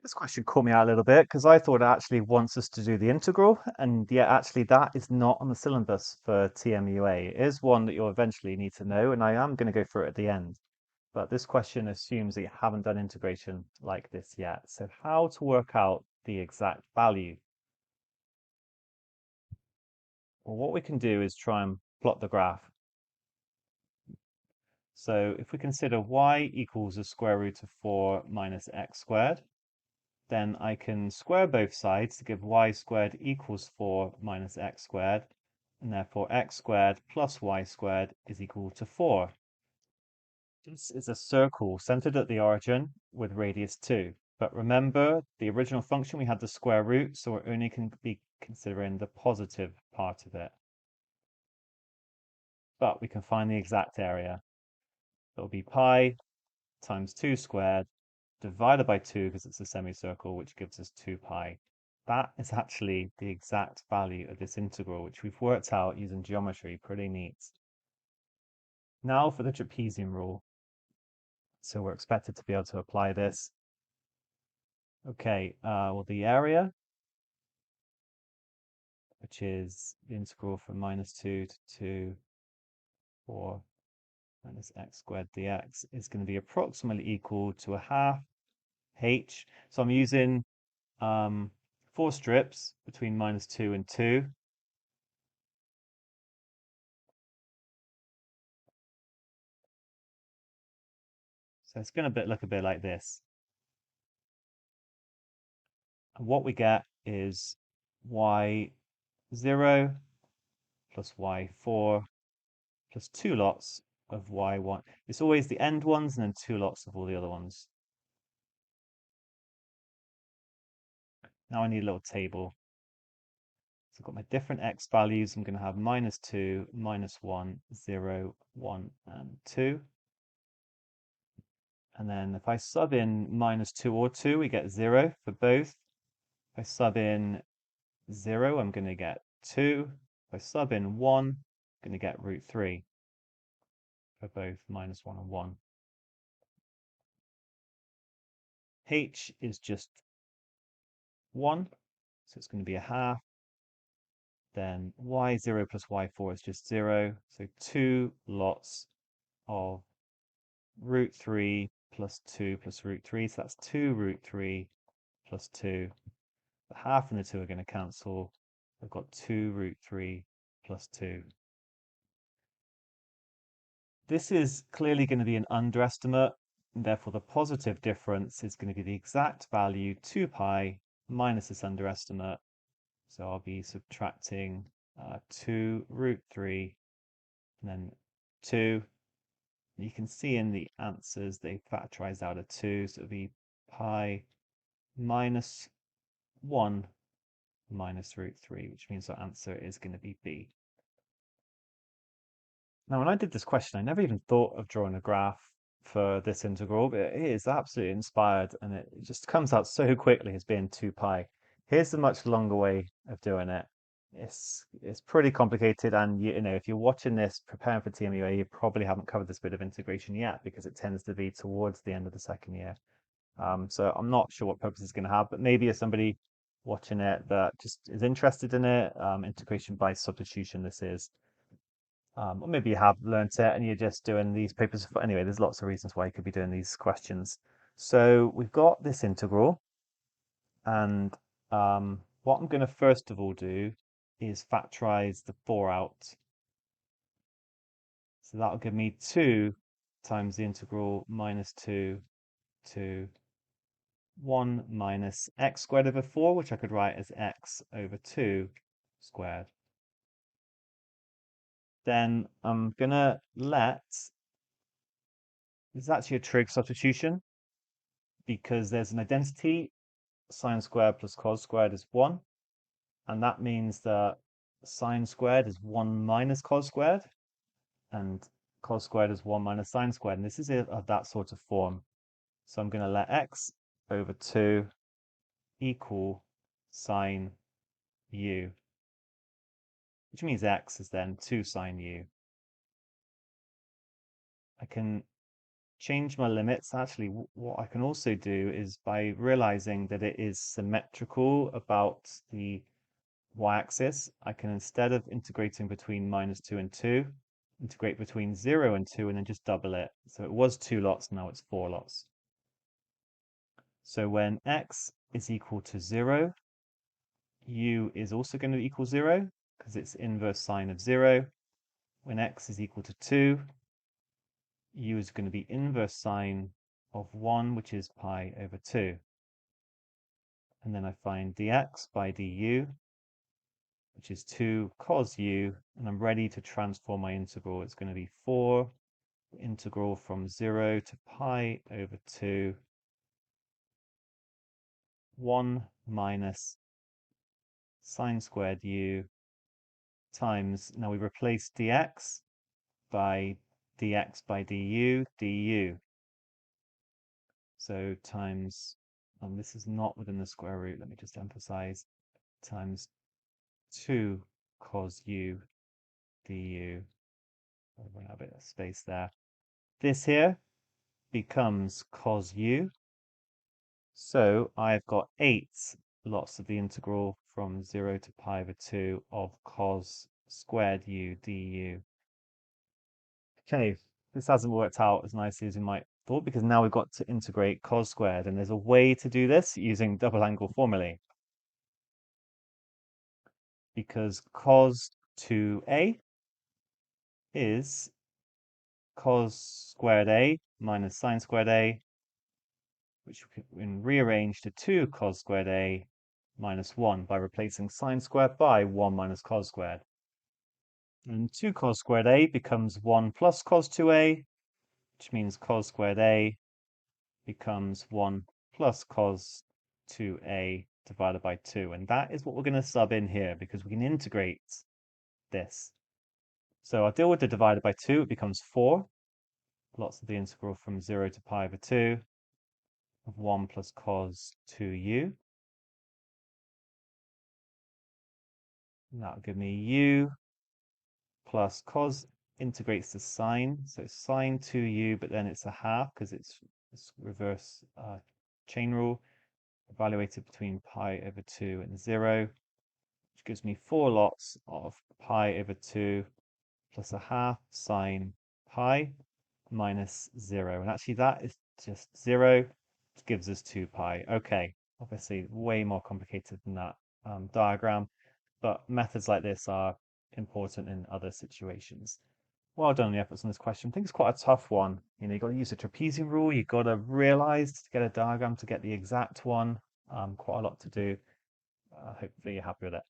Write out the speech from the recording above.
This question caught me out a little bit because I thought it actually wants us to do the integral, and yet actually that is not on the syllabus for TMUA. It is one that you'll eventually need to know, and I am going to go through it at the end. But this question assumes that you haven't done integration like this yet. So how to work out the exact value? Well, what we can do is try and plot the graph. So if we consider y equals the square root of 4 minus x squared, then I can square both sides to give y squared equals 4 minus x squared, and therefore x squared plus y squared is equal to 4. This is a circle centered at the origin with radius 2. But remember, the original function, we had the square root, so we're only going to be considering the positive part of it. But we can find the exact area. It'll be pi times 2 squared divided by 2 because it's a semicircle, which gives us 2 pi. That is actually the exact value of this integral, which we've worked out using geometry. Pretty neat. Now for the trapezium rule. So we're expected to be able to apply this. Okay, well, the area, which is the integral from minus 2 to 2, 4 minus x squared dx, is going to be approximately equal to a half h. So I'm using 4 strips between minus 2 and 2. So it's going to look a bit like this. And what we get is y0 plus y4 plus 2 lots of y1. It's always the end ones and then 2 lots of all the other ones. Now I need a little table. So I've got my different x values. I'm going to have minus 2, minus 1, 0, 1, and 2. And then if I sub in minus 2 or 2, we get 0 for both. If I sub in 0, I'm going to get 2. If I sub in 1, I'm going to get root 3 for both minus 1 and 1. H is just 1, so it's going to be a half. Then y0 plus y4 is just 0, so 2 lots of root 3 plus 2 plus root 3, so that's 2 root 3 plus 2. The half and the 2 are going to cancel. I've got 2 root 3 plus 2. This is clearly going to be an underestimate, and therefore the positive difference is going to be the exact value 2 pi minus this underestimate. So I'll be subtracting 2 root 3 and then 2. You can see in the answers they factorized out of 2, so it'll be pi minus 1 minus root 3, which means our answer is going to be B. Now, when I did this question, I never even thought of drawing a graph for this integral, but it is absolutely inspired and it just comes out so quickly as being 2 pi. Here's the much longer way of doing it. It's pretty complicated, and you know, if you're watching this preparing for TMUA, you probably haven't covered this bit of integration yet because it tends to be towards the end of the second year. So I'm not sure what purpose it's going to have, but maybe as somebody watching it that just is interested in it, integration by substitution this is. Or maybe you have learnt it and you're just doing these papers. Anyway, there's lots of reasons why you could be doing these questions. So we've got this integral, and what I'm going to first of all do is factorize the 4 out. So that'll give me 2 times the integral minus 2 to 1 minus x squared over 4, which I could write as x over 2 squared. Then I'm going to let, this is actually a trig substitution because there's an identity, sine squared plus cos squared is 1. And that means that sine squared is 1 minus cos squared, and cos squared is 1 minus sine squared. And this is of that sort of form. So I'm going to let x over 2 equal sine u, which means x is then 2 sine u. I can change my limits, actually, what I can also do is by realizing that it is symmetrical about the y-axis, I can, instead of integrating between -2 and 2, integrate between 0 and 2 and then just double it. So it was 2 lots, now it's 4 lots. So when x is equal to 0, u is also going to equal 0 because it's inverse sine of 0. When x is equal to 2, u is going to be inverse sine of 1, which is pi over 2. And then I find dx by du, which is 2 cos u, and I'm ready to transform my integral. It's going to be 4 integral from 0 to pi over 2, 1 minus sine squared u times, now we replace dx by du. So times, this is not within the square root, let me just emphasize, times 2 cos u du. I'll run out a bit of space there. This here becomes cos u. So I've got 8 lots of the integral from 0 to pi over 2 of cos squared u du. Okay, this hasn't worked out as nicely as we might thought because now we've got to integrate cos squared, and there's a way to do this using double angle formulae. Because cos 2a is cos squared a minus sine squared a, which we can rearrange to 2 cos squared a minus 1 by replacing sine squared by 1 minus cos squared. And 2 cos squared a becomes 1 plus cos 2a, which means cos squared a becomes 1 plus cos 2a divided by 2. And that is what we're going to sub in here because we can integrate this. So I'll deal with the divided by 2. It becomes 4. Lots of the integral from 0 to pi over 2 of 1 plus cos 2u. And that'll give me u plus cos integrates to sine. So sine 2u, but then it's a half because it's reverse chain rule. Evaluated between pi over 2 and 0, which gives me 4 lots of pi over 2 plus a half sine pi minus 0. And actually that is just 0, which gives us 2 pi. Okay, obviously way more complicated than that diagram, but methods like this are important in other situations. Well done on the efforts on this question. I think it's quite a tough one. You know, you've got to use the trapezium rule. You've got to realize to get a diagram to get the exact one. Quite a lot to do. Hopefully you're happy with it.